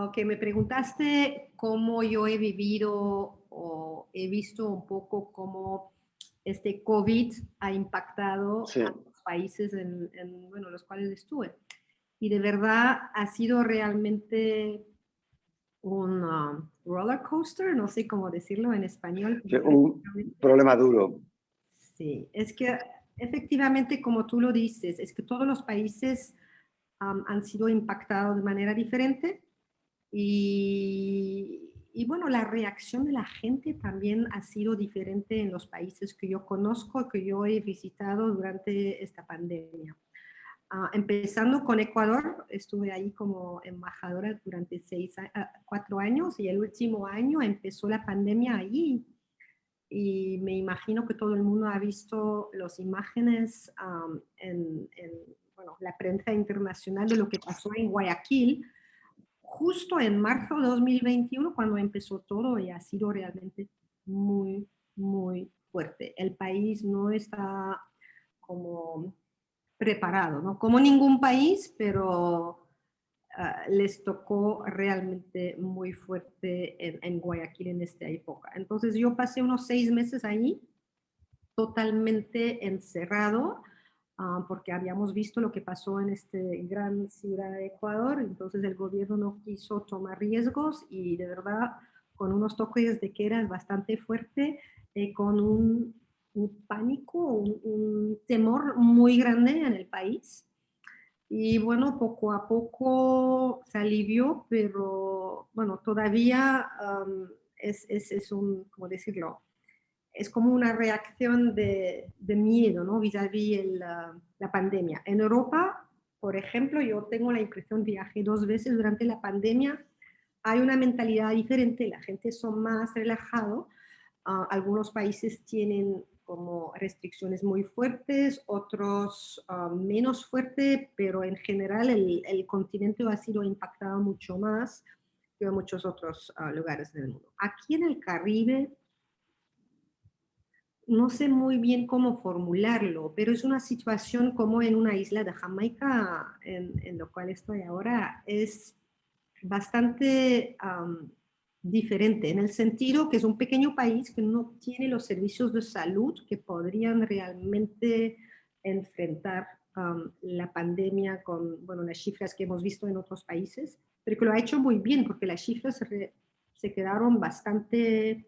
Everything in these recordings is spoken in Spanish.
Ok, me preguntaste cómo yo he vivido o he visto un poco cómo este COVID ha impactado Sí, a los países bueno, los cuales estuve. Y de verdad ha sido realmente un roller coaster, no sé cómo decirlo en español, sí, pero un prácticamente problema duro. sí. Es que efectivamente, como tú lo dices, es que todos los países han sido impactados de manera diferente. Y bueno, la reacción de la gente también ha sido diferente en los países que yo conozco, que yo he visitado durante esta pandemia. Empezando con Ecuador, estuve ahí como embajadora durante 4 años y el último año empezó la pandemia ahí y me imagino que todo el mundo ha visto las imágenes bueno, la prensa internacional de lo que pasó en Guayaquil justo en marzo de 2021 cuando empezó todo y ha sido realmente muy, muy fuerte. El país no está como preparado, ¿no? Como ningún país, pero les tocó realmente muy fuerte en Guayaquil en esta época. Entonces yo pasé unos 6 meses ahí totalmente encerrado, porque habíamos visto lo que pasó en esta gran ciudad de Ecuador, entonces el gobierno no quiso tomar riesgos y de verdad con unos toques de queda bastante fuerte, con un pánico, un temor muy grande en el país. Y bueno, poco a poco se alivió, pero bueno, todavía es un, ¿cómo decirlo? Es como una reacción de miedo, ¿no? Vis-a-vis la pandemia. En Europa, por ejemplo, yo tengo la impresión, viajé 2 veces durante la pandemia, hay una mentalidad diferente, la gente son más relajados, algunos países tienen como restricciones muy fuertes, otros menos fuertes, pero en general el continente ha sido impactado mucho más que en muchos otros lugares del mundo. Aquí en el Caribe, no sé muy bien cómo formularlo, pero es una situación como en una isla de Jamaica, en lo cual estoy ahora, es bastante diferente, en el sentido que es un pequeño país que no tiene los servicios de salud que podrían realmente enfrentar la pandemia con, bueno, las cifras que hemos visto en otros países, pero que lo ha hecho muy bien porque las cifras se quedaron bastante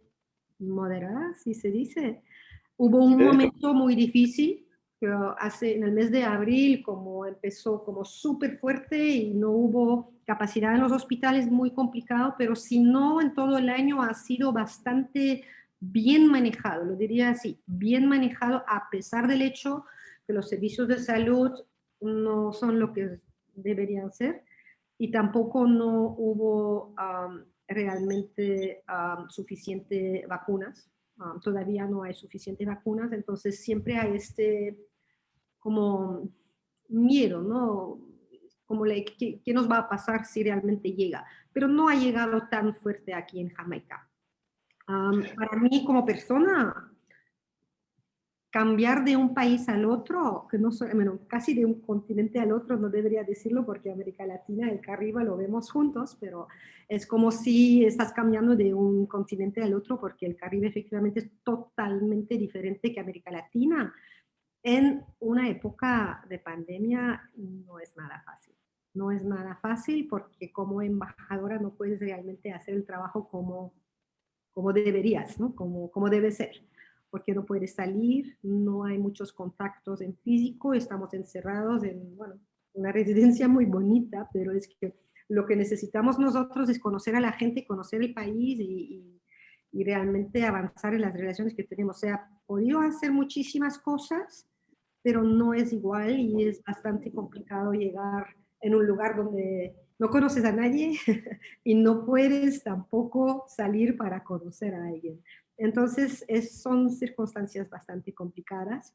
moderadas, si se dice. Hubo un ¿Eh? momento muy difícil, que en el mes de abril, como empezó como súper fuerte y no hubo capacidad en los hospitales, muy complicado, pero si no, en todo el año ha sido bastante bien manejado, lo diría así, bien manejado a pesar del hecho que los servicios de salud no son lo que deberían ser y tampoco no hubo realmente suficiente vacunas. Todavía no hay suficientes vacunas, entonces siempre hay este como miedo, ¿no? Como ¿qué nos va a pasar si realmente llega? Pero no ha llegado tan fuerte aquí en Jamaica. Para mí como persona, cambiar de un país al otro, que no soy, bueno, casi de un continente al otro, no debería decirlo porque América Latina y el Caribe lo vemos juntos, pero es como si estás cambiando de un continente al otro porque el Caribe efectivamente es totalmente diferente que América Latina. En una época de pandemia no es nada fácil. No es nada fácil porque como embajadora no puedes realmente hacer el trabajo como deberías, ¿no? Como debe ser, porque no puedes salir, no hay muchos contactos en físico, estamos encerrados en, bueno, una residencia muy bonita, pero es que lo que necesitamos nosotros es conocer a la gente, conocer el país y realmente avanzar en las relaciones que tenemos. O sea, podido hacer muchísimas cosas, pero no es igual y es bastante complicado llegar en un lugar donde no conoces a nadie y no puedes tampoco salir para conocer a alguien. Entonces, son circunstancias bastante complicadas,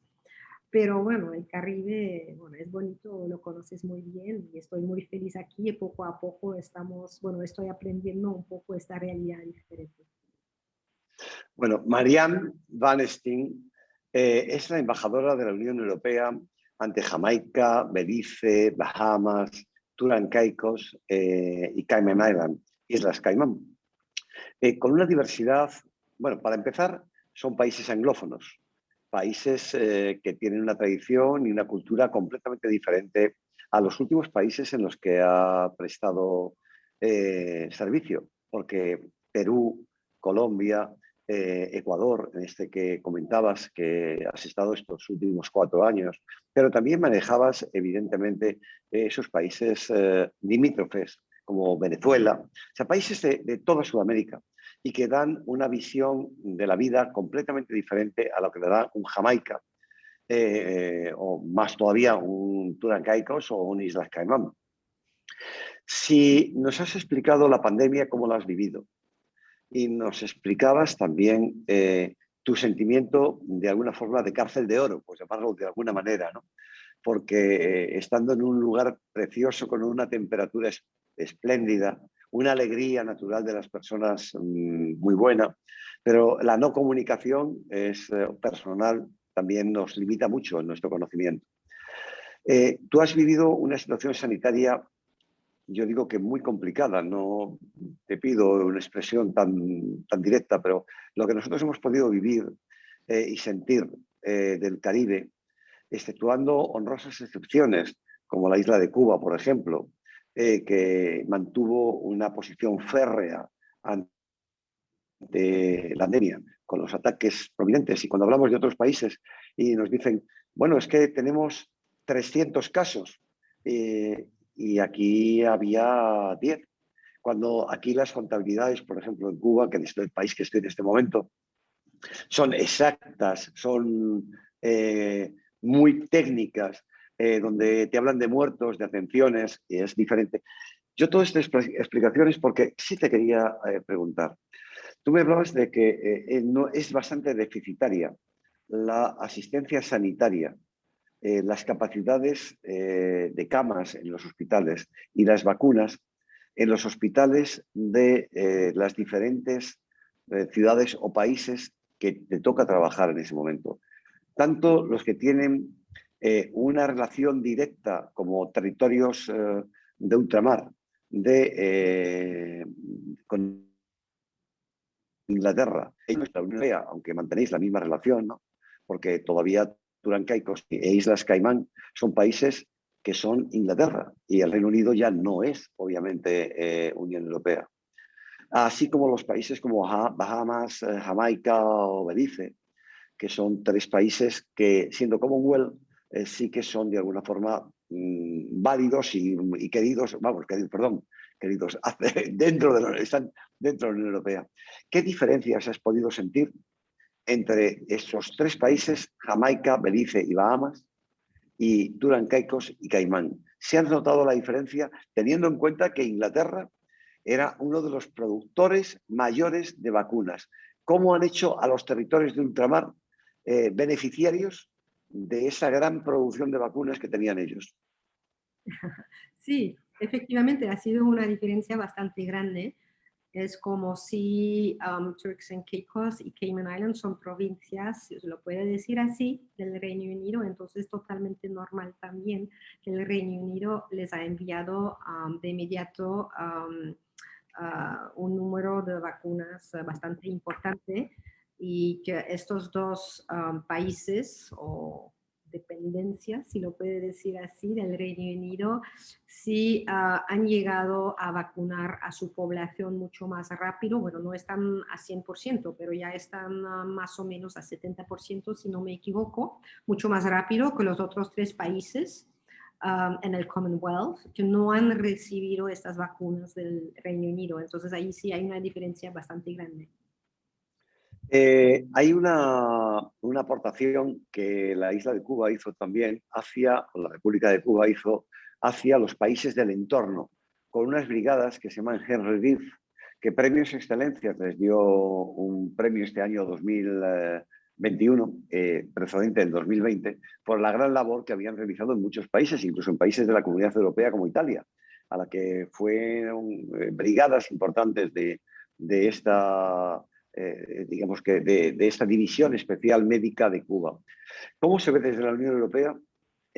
pero bueno, el Caribe, bueno, es bonito, lo conoces muy bien y estoy muy feliz aquí y poco a poco bueno, estoy aprendiendo un poco esta realidad diferente. Bueno, Marianne Van Steen es la embajadora de la Unión Europea ante Jamaica, Belice, Bahamas, Turán Caicos y Cayman Island, Islas Caimán. Con una diversidad, bueno, para empezar, son países anglófonos, países que tienen una tradición y una cultura completamente diferente a los últimos países en los que ha prestado servicio, porque Perú, Colombia, Ecuador, en este que comentabas que has estado estos últimos 4 años, pero también manejabas evidentemente esos países limítrofes como Venezuela, o sea, países de toda Sudamérica y que dan una visión de la vida completamente diferente a lo que le da un Jamaica o más todavía un Turán Caicos o un Islas Caimán. Si nos has explicado la pandemia, cómo la has vivido, y nos explicabas también tu sentimiento de alguna forma de cárcel de oro, pues llamarlo de alguna manera, ¿no? Porque estando en un lugar precioso con una temperatura espléndida, una alegría natural de las personas muy buena, pero la no comunicación es personal, también nos limita mucho en nuestro conocimiento. Tú has vivido una situación sanitaria, yo digo que muy complicada, no te pido una expresión tan directa, pero lo que nosotros hemos podido vivir y sentir del Caribe, exceptuando honrosas excepciones, como la isla de Cuba, por ejemplo, que mantuvo una posición férrea ante la pandemia, con los ataques prominentes. Y cuando hablamos de otros países y nos dicen, bueno, es que tenemos 300 casos y aquí había 10. Cuando aquí las contabilidades, por ejemplo, en Cuba, que es el país que estoy en este momento, son exactas, son muy técnicas, donde te hablan de muertos, de atenciones, y es diferente. Yo todas estas explicaciones porque sí te quería preguntar. Tú me hablabas de que no, es bastante deficitaria la asistencia sanitaria, las capacidades de camas en los hospitales y las vacunas en los hospitales de las diferentes ciudades o países que te toca trabajar en ese momento. Tanto los que tienen una relación directa como territorios de ultramar con Inglaterra y nuestra Unión Europea, aunque mantenéis la misma relación, ¿no? Porque todavía Turán Caicos e Islas Caimán son países que son Inglaterra y el Reino Unido ya no es, obviamente, Unión Europea. Así como los países como Bahamas, Jamaica o Belice, que son 3 países que, siendo Commonwealth, sí que son de alguna forma válidos y queridos, queridos, están dentro de la Unión Europea. ¿Qué diferencias has podido sentir entre esos 3 países, Jamaica, Belice y Bahamas, y Turán Caicos y Caimán? ¿Se han notado la diferencia teniendo en cuenta que Inglaterra era uno de los productores mayores de vacunas? ¿Cómo han hecho a los territorios de ultramar beneficiarios de esa gran producción de vacunas que tenían ellos? Sí, efectivamente ha sido una diferencia bastante grande. Es como si Turks and Caicos y Cayman Islands son provincias, si se lo puede decir así, del Reino Unido, entonces es totalmente normal también que el Reino Unido les ha enviado de inmediato un número de vacunas bastante importante y que estos 2 países o dependencias, si lo puede decir así, del Reino Unido, sí han llegado a vacunar a su población mucho más rápido. Bueno, no están a 100%, pero ya están más o menos a 70%, si no me equivoco, mucho más rápido que los otros 3 países en el Commonwealth que no han recibido estas vacunas del Reino Unido. Entonces ahí sí hay una diferencia bastante grande. Hay una aportación que la isla de Cuba hizo también o la República de Cuba hizo hacia los países del entorno, con unas brigadas que se llaman Henry Reef, que Premios Excelencias les dio un premio este año 2021, precedente del 2020, por la gran labor que habían realizado en muchos países, incluso en países de la Comunidad Europea como Italia, a la que fueron brigadas importantes de esta digamos de esta división especial médica de Cuba. ¿Cómo se ve desde la Unión Europea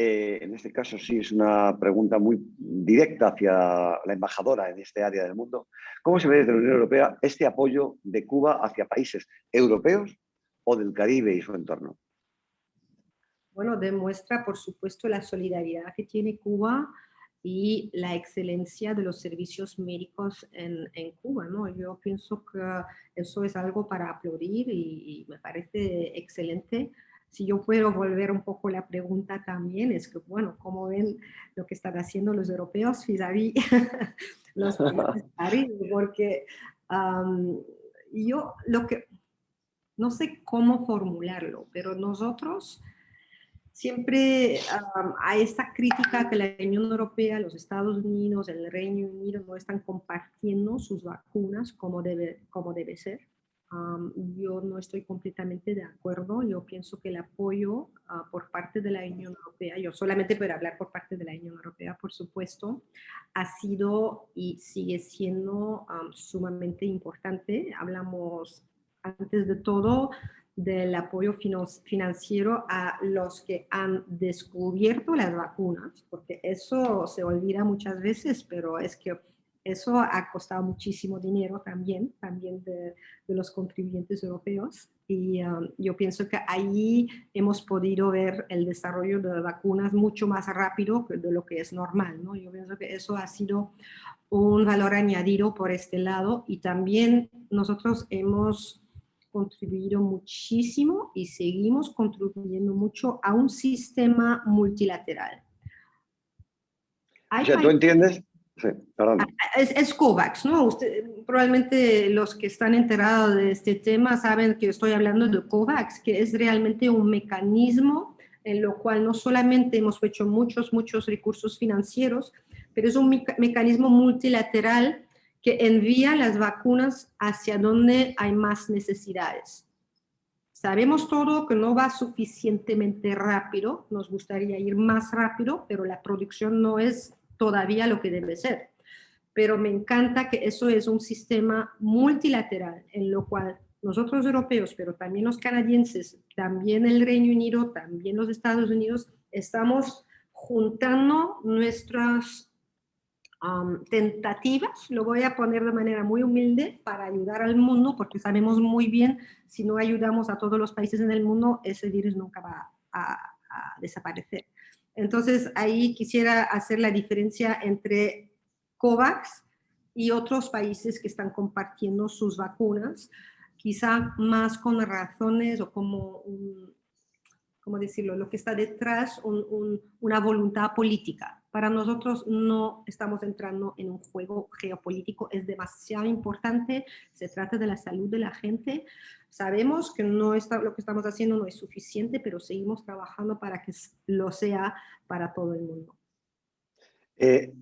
en este caso sí es una pregunta muy directa hacia la embajadora en este área del mundo. ¿Cómo se ve desde la Unión Europea este apoyo de Cuba hacia países europeos o del Caribe y su entorno? Bueno, demuestra, por supuesto, la solidaridad que tiene Cuba y la excelencia de los servicios médicos en Cuba, ¿no? Yo pienso que eso es algo para aplaudir y me parece excelente. Si yo puedo volver un poco la pregunta también, es que, bueno, ¿cómo ven lo que están haciendo los europeos vis-à-vis los países caribeños? Porque yo lo que, no sé cómo formularlo, pero nosotros siempre hay esta crítica que la Unión Europea, los Estados Unidos, el Reino Unido no están compartiendo sus vacunas como debe ser. Yo no estoy completamente de acuerdo. Yo pienso que el apoyo por parte de la Unión Europea, yo solamente puedo hablar por parte de la Unión Europea, por supuesto, ha sido y sigue siendo sumamente importante. Hablamos antes de todo del apoyo financiero a los que han descubierto las vacunas, porque eso se olvida muchas veces, pero es que eso ha costado muchísimo dinero también de los contribuyentes europeos. Y yo pienso que ahí hemos podido ver el desarrollo de vacunas mucho más rápido de lo que es normal, ¿no? Yo pienso que eso ha sido un valor añadido por este lado y también nosotros hemos contribuido muchísimo y seguimos contribuyendo mucho a un sistema multilateral. O sea, ¿tú entiendes? Sí, perdón. Es COVAX, ¿no? Probablemente los que están enterados de este tema saben que estoy hablando de COVAX, que es realmente un mecanismo en lo cual no solamente hemos hecho muchos recursos financieros, pero es un mecanismo multilateral que envía las vacunas hacia donde hay más necesidades. Sabemos todo que no va suficientemente rápido, nos gustaría ir más rápido, pero la producción no es todavía lo que debe ser. Pero me encanta que eso es un sistema multilateral en lo cual nosotros europeos, pero también los canadienses, también el Reino Unido, también los Estados Unidos, estamos juntando nuestras tentativas, lo voy a poner de manera muy humilde, para ayudar al mundo, porque sabemos muy bien, si no ayudamos a todos los países en el mundo, ese virus nunca va a desaparecer. Entonces, ahí quisiera hacer la diferencia entre COVAX y otros países que están compartiendo sus vacunas, quizá más con razones o como ¿cómo decirlo? Lo que está detrás, una voluntad política. Para nosotros no estamos entrando en un juego geopolítico, es demasiado importante, se trata de la salud de la gente. Sabemos que lo que estamos haciendo no es suficiente, pero seguimos trabajando para que lo sea para todo el mundo.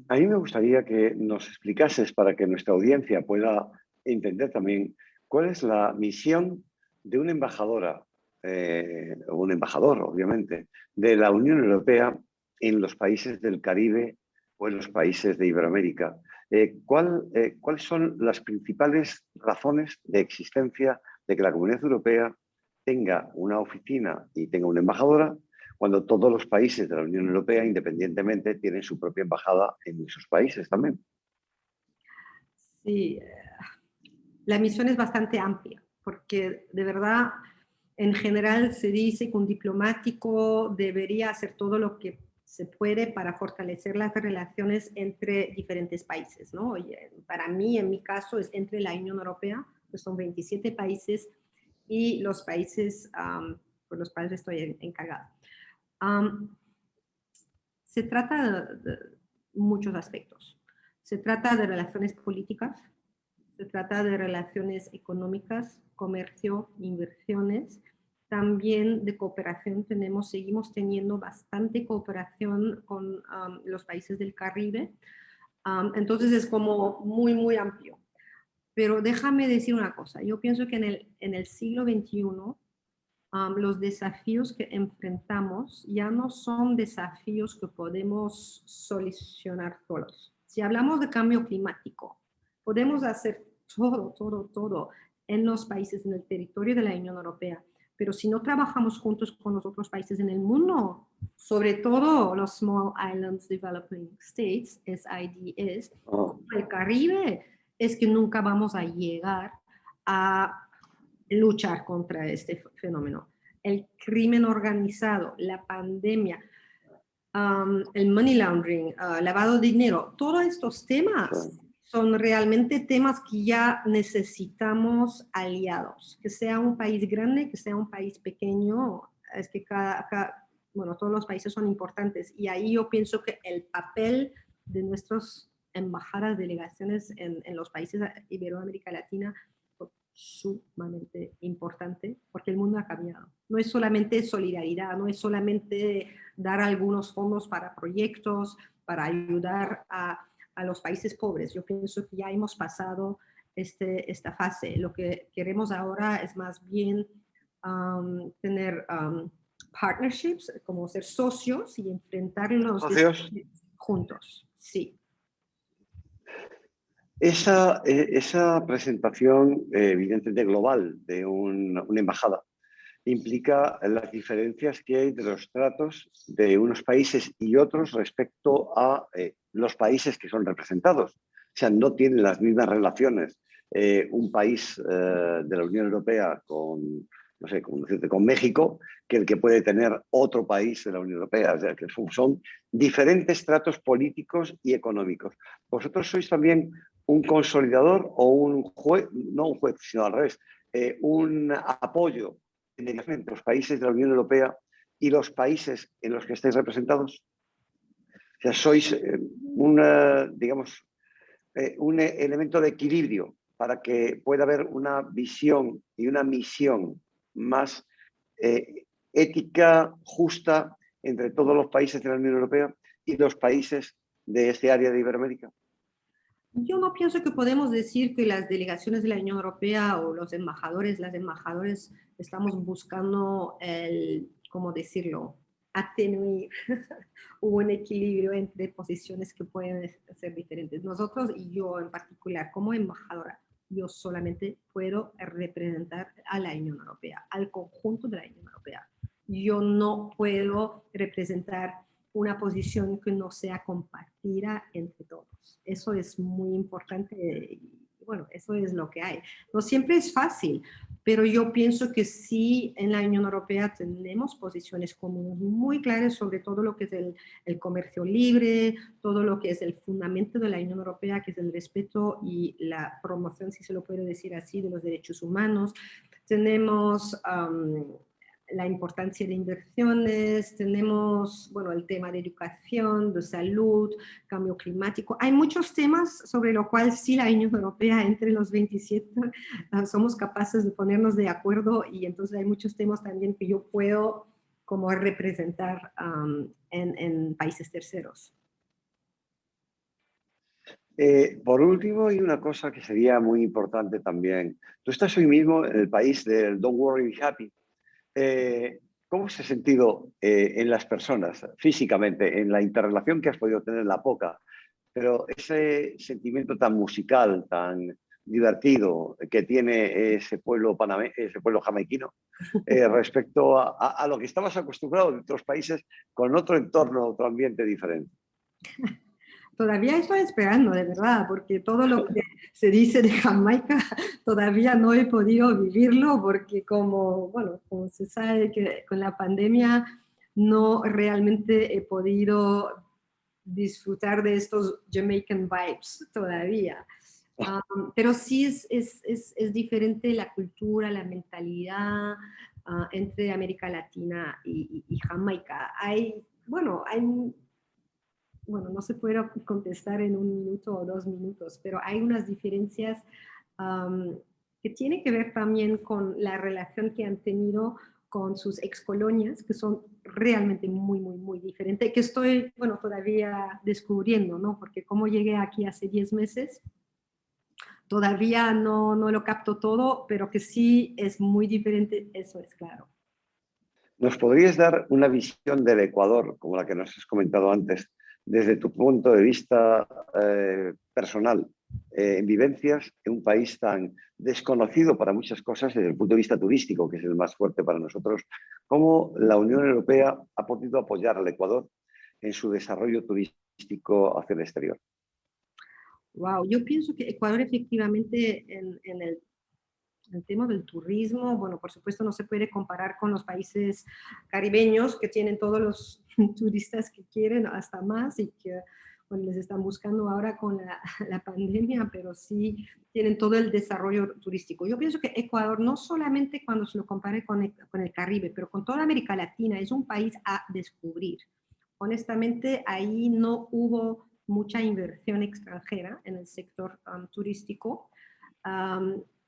A mí me gustaría que nos explicases, para que nuestra audiencia pueda entender también, cuál es la misión de una embajadora, o un embajador, obviamente, de la Unión Europea en los países del Caribe o en los países de Iberoamérica. ¿Cuáles son las principales razones de existencia de que la Comunidad Europea tenga una oficina y tenga una embajadora, cuando todos los países de la Unión Europea, independientemente, tienen su propia embajada en esos países también? Sí, la misión es bastante amplia, porque de verdad, en general se dice que un diplomático debería hacer todo lo que se puede para fortalecer las relaciones entre diferentes países, ¿no? Oye, para mí, en mi caso, es entre la Unión Europea, que son 27 países, y los países por los cuales estoy encargada. Se trata de muchos aspectos. Se trata de relaciones políticas, se trata de relaciones económicas, comercio, inversiones, también de cooperación. Seguimos teniendo bastante cooperación con los países del Caribe. Entonces es como muy amplio. Pero déjame decir una cosa. Yo pienso que en el siglo XXI los desafíos que enfrentamos ya no son desafíos que podemos solucionar solos. Si hablamos de cambio climático, podemos hacer todo en los países, en el territorio de la Unión Europea, pero si no trabajamos juntos con los otros países en el mundo, sobre todo los Small Islands Developing States, SIDS, Oh, el Caribe, es que nunca vamos a llegar a luchar contra este fenómeno. El crimen organizado, la pandemia, el money laundering, lavado de dinero, todos estos temas sí. son realmente temas que ya necesitamos aliados, que sea un país grande, que sea un país pequeño, es que bueno, todos los países son importantes y ahí yo pienso que el papel de nuestras embajadas, delegaciones en los países de Iberoamérica Latina es sumamente importante porque el mundo ha cambiado. No es solamente solidaridad, no es solamente dar algunos fondos para proyectos, para ayudar a los países pobres. Yo pienso que ya hemos pasado esta fase. Lo que queremos ahora es más bien tener partnerships, como ser socios y enfrentar los ¿Socios? desafíos juntos. Sí. Esa presentación, evidentemente global, de una embajada, implica las diferencias que hay de los tratos de unos países y otros respecto a los países que son representados. O sea, no tienen las mismas relaciones un país de la Unión Europea con, no sé, con México que el que puede tener otro país de la Unión Europea. O sea, que son diferentes tratos políticos y económicos. Vosotros sois también un consolidador o un juez, no un juez, sino al revés, un apoyo entre los países de la Unión Europea y los países en los que estáis representados. O sea, sois digamos, un elemento de equilibrio para que pueda haber una visión y una misión más ética, justa, entre todos los países de la Unión Europea y los países de este área de Iberoamérica. Yo no pienso que podemos decir que las delegaciones de la Unión Europea o los embajadores, las embajadoras, estamos buscando el, ¿cómo decirlo?, atenuar un equilibrio entre posiciones que pueden ser diferentes. Nosotros y yo en particular, como embajadora, yo solamente puedo representar a la Unión Europea, al conjunto de la Unión Europea. Yo no puedo representar una posición que no sea compartida entre todos. Eso es muy importante y bueno, eso es lo que hay. No siempre es fácil, pero yo pienso que sí en la Unión Europea tenemos posiciones comunes muy claras sobre todo lo que es el comercio libre, todo lo que es el fundamento de la Unión Europea, que es el respeto y la promoción, si se lo puedo decir así, de los derechos humanos. Tenemos la importancia de inversiones, tenemos, bueno, el tema de educación, de salud, cambio climático. Hay muchos temas sobre los cuales sí la Unión Europea, entre los 27, somos capaces de ponernos de acuerdo y entonces hay muchos temas también que yo puedo como representar en países terceros. Por último, hay una cosa que sería muy importante también. Tú estás hoy mismo en el país del Don't Worry, Be Happy. ¿Cómo se ha sentido en las personas, físicamente, en la interrelación que has podido tener en la poca? Pero ese sentimiento tan musical, tan divertido que tiene ese pueblo, ese pueblo jamaiquino respecto a lo que estabas acostumbrado en otros países con otro entorno, otro ambiente diferente. Todavía estoy esperando, de verdad, porque todo lo que se dice de Jamaica todavía no he podido vivirlo, porque como, bueno, como se sabe que con la pandemia no realmente he podido disfrutar de estos Jamaican vibes todavía. Pero sí es diferente la cultura, la mentalidad entre América Latina y Jamaica. Bueno, no se puede contestar en un minuto o 2 minutos, pero hay unas diferencias que tienen que ver también con la relación que han tenido con sus excolonias, que son realmente muy, muy, muy diferentes, que estoy, bueno, todavía descubriendo, ¿no? Porque como llegué aquí hace 10 meses, todavía no lo capto todo, pero que sí es muy diferente, eso es claro. ¿Nos podrías dar una visión del Ecuador, como la que nos has comentado antes, desde tu punto de vista personal? en vivencias en un país tan desconocido para muchas cosas desde el punto de vista turístico, que es el más fuerte para nosotros, cómo la Unión Europea ha podido apoyar al Ecuador en su desarrollo turístico hacia el exterior. Wow, yo pienso que Ecuador efectivamente en el tema del turismo, bueno, por supuesto no se puede comparar con los países caribeños que tienen todos los turistas que quieren, hasta más, y que bueno, les están buscando ahora con la pandemia, pero sí tienen todo el desarrollo turístico. Yo pienso que Ecuador, no solamente cuando se lo compare con el Caribe, pero con toda América Latina, es un país a descubrir. Honestamente, ahí no hubo mucha inversión extranjera en el sector turístico.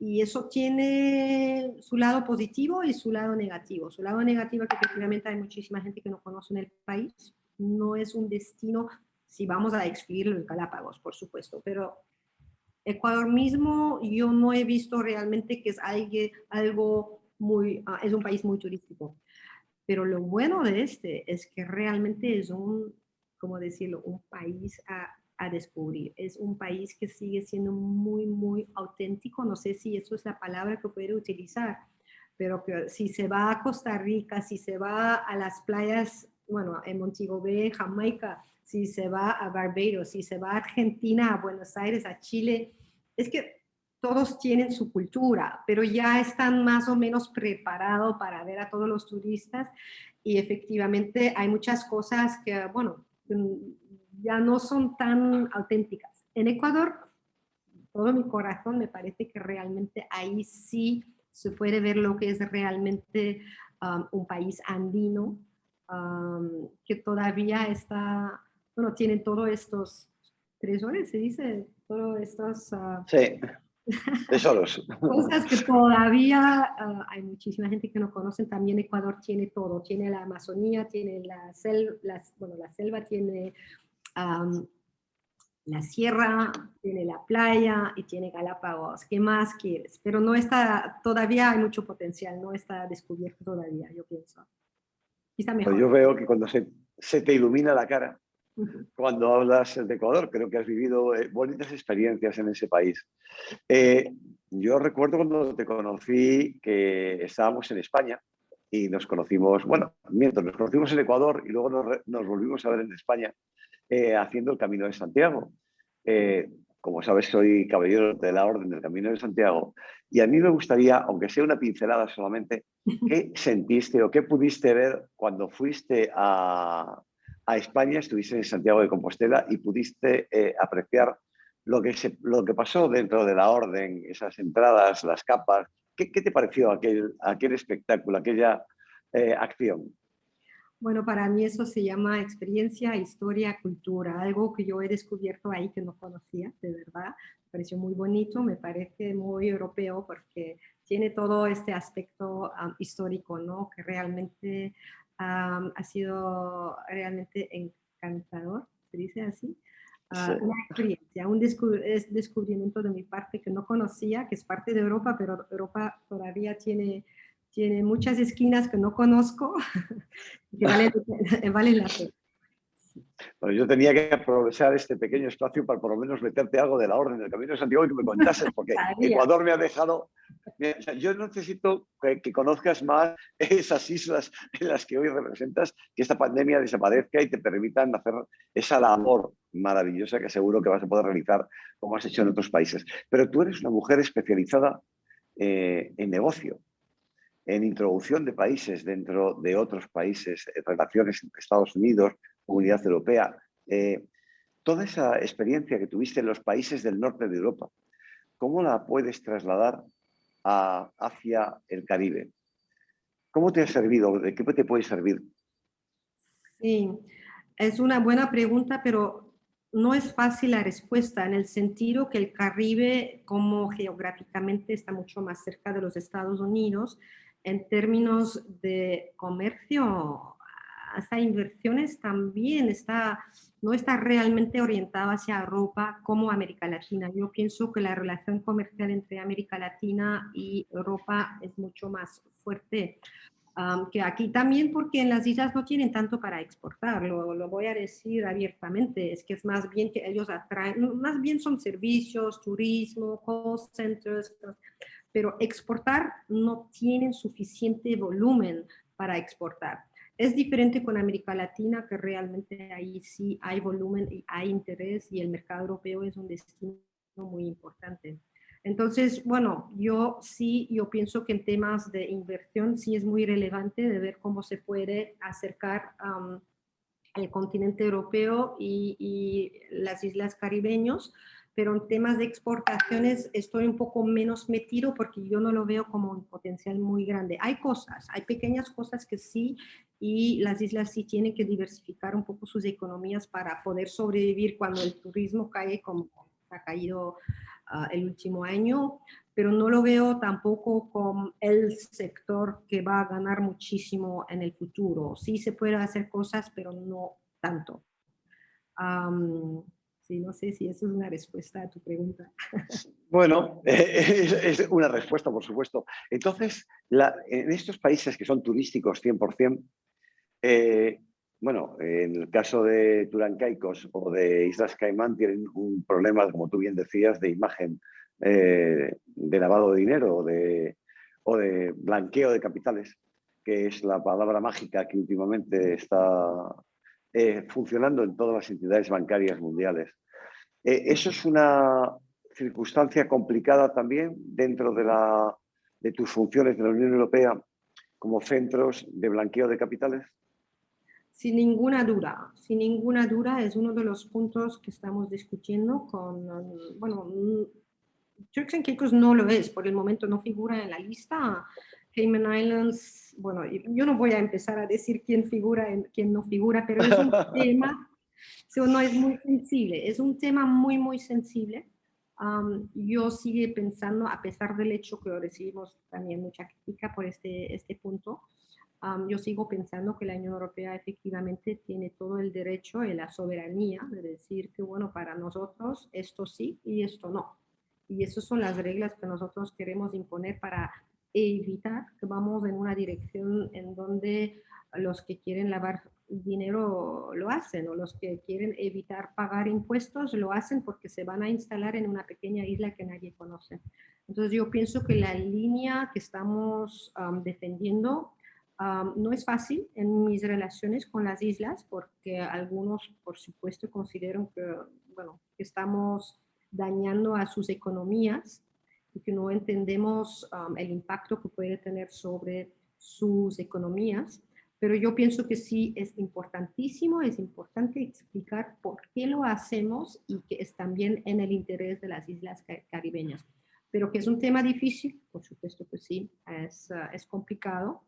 Y eso tiene su lado positivo y su lado negativo. Su lado negativo es que efectivamente hay muchísima gente que no conoce en el país. No es un destino, si vamos a excluir los Galápagos, por supuesto, pero Ecuador mismo yo no he visto realmente que es algo muy, es un país muy turístico. Pero lo bueno de este es que realmente es un, ¿cómo decirlo?, un país a descubrir. Es un país que sigue siendo muy, muy auténtico. No sé si eso es la palabra que puede utilizar, pero que si se va a Costa Rica, si se va a las playas, bueno, en Montego Bay, Jamaica, si se va a Barbados, si se va a Argentina, a Buenos Aires, a Chile, es que todos tienen su cultura, pero ya están más o menos preparados para ver a todos los turistas y efectivamente hay muchas cosas que, bueno, ya no son tan auténticas. En Ecuador, todo mi corazón me parece que realmente ahí sí se puede ver lo que es realmente un país andino, que todavía está, bueno, tienen todos estos tresoros, se dice, todos estos Sí, tesoros. cosas que todavía hay muchísima gente que no conoce. También Ecuador tiene todo, tiene la Amazonía, tiene bueno, la selva, tiene um, la sierra, tiene la playa y tiene Galápagos. ¿Qué más quieres? Pero no está, todavía hay mucho potencial, no está descubierto todavía, yo pienso. Quizá Pues mejor. yo veo que cuando se te ilumina la cara, Uh -huh. cuando hablas de Ecuador, creo que has vivido bonitas experiencias en ese país. Yo recuerdo cuando te conocí que estábamos en España y nos conocimos, bueno, mientras nos conocimos en Ecuador y luego nos volvimos a ver en España haciendo el Camino de Santiago. Como sabes, soy caballero de la Orden del Camino de Santiago y a mí me gustaría, aunque sea una pincelada solamente, ¿qué sentiste o qué pudiste ver cuando fuiste a España, estuviste en Santiago de Compostela y pudiste apreciar lo que pasó dentro de la Orden, esas entradas, las capas? ¿Qué te pareció aquel espectáculo, aquella acción? Bueno, para mí eso se llama experiencia, historia, cultura, algo que yo he descubierto ahí que no conocía, de verdad. Me pareció muy bonito, me parece muy europeo porque tiene todo este aspecto histórico, ¿no? Que realmente ha sido realmente encantador, se dice así. Sí. Una experiencia, es descubrimiento de mi parte que no conocía, que es parte de Europa, pero Europa todavía tiene muchas esquinas que no conozco que vale, vale la pena. Bueno, yo tenía que aprovechar este pequeño espacio para por lo menos meterte algo de la Orden del Camino de Santiago y que me contases, porque Sabía. Ecuador me ha dejado... O sea, yo necesito que conozcas más esas islas en las que hoy representas, que esta pandemia desaparezca y te permitan hacer esa labor maravillosa que seguro que vas a poder realizar como has hecho en otros países. Pero tú eres una mujer especializada en negocio, en introducción de países dentro de otros países, relaciones entre Estados Unidos, Comunidad Europea. Toda esa experiencia que tuviste en los países del norte de Europa, ¿cómo la puedes trasladar hacia el Caribe? ¿Cómo te ha servido? ¿De qué te puede servir? Sí, es una buena pregunta, pero no es fácil la respuesta en el sentido que el Caribe, como geográficamente está mucho más cerca de los Estados Unidos, en términos de comercio, hasta inversiones también no está realmente orientada hacia Europa como América Latina. Yo pienso que la relación comercial entre América Latina y Europa es mucho más fuerte. Que aquí también, porque en las islas no tienen tanto para exportar, lo voy a decir abiertamente, es que es más bien que ellos atraen, más bien son servicios, turismo, call centers, pero exportar no tienen suficiente volumen para exportar. Es diferente con América Latina, que realmente ahí sí hay volumen y hay interés, y el mercado europeo es un destino muy importante. Entonces, bueno, yo pienso que en temas de inversión sí es muy relevante de ver cómo se puede acercar el continente europeo y las islas caribeños, pero en temas de exportaciones estoy un poco menos metido porque yo no lo veo como un potencial muy grande. Hay cosas, hay pequeñas cosas que sí, y las islas sí tienen que diversificar un poco sus economías para poder sobrevivir cuando el turismo cae como ha caído el último año, pero no lo veo tampoco como el sector que va a ganar muchísimo en el futuro. Sí se puede hacer cosas, pero no tanto. Sí, no sé si eso es una respuesta a tu pregunta. Bueno, es una respuesta, por supuesto. Entonces, en estos países que son turísticos 100%, bueno, en el caso de Turancaicos o de Islas Caimán tienen un problema, como tú bien decías, de imagen, de lavado de dinero o de blanqueo de capitales, que es la palabra mágica que últimamente está funcionando en todas las entidades bancarias mundiales. Eso es una circunstancia complicada también dentro de tus funciones de la Unión Europea como centros de blanqueo de capitales. Sin ninguna duda es uno de los puntos que estamos discutiendo con, bueno, Turks and Caicos no lo es, por el momento no figura en la lista. Cayman Islands, bueno, yo no voy a empezar a decir quién figura, quién no figura, pero es un tema, no es muy sensible, es un tema muy, muy sensible. Yo sigo pensando, a pesar del hecho que recibimos también mucha crítica por este punto, yo sigo pensando que la Unión Europea efectivamente tiene todo el derecho y la soberanía de decir que, bueno, para nosotros esto sí y esto no. Y esas son las reglas que nosotros queremos imponer para evitar que vamos en una dirección en donde los que quieren lavar dinero lo hacen, o los que quieren evitar pagar impuestos lo hacen porque se van a instalar en una pequeña isla que nadie conoce. Entonces yo pienso que la línea que estamos defendiendo no es fácil en mis relaciones con las islas, porque algunos, por supuesto, consideran que, bueno, que estamos dañando a sus economías y que no entendemos el impacto que puede tener sobre sus economías. Pero yo pienso que sí es importantísimo, es importante explicar por qué lo hacemos y que es también en el interés de las islas caribeñas. Pero que es un tema difícil, por supuesto que sí, es complicado.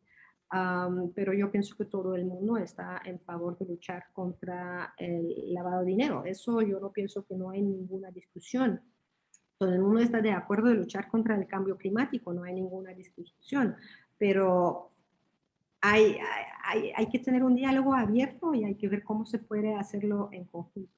Pero yo pienso que todo el mundo está en favor de luchar contra el lavado de dinero. Eso yo no pienso que no hay ninguna discusión. Todo el mundo está de acuerdo de luchar contra el cambio climático, no hay ninguna discusión. Pero hay que tener un diálogo abierto y hay que ver cómo se puede hacerlo en conjunto.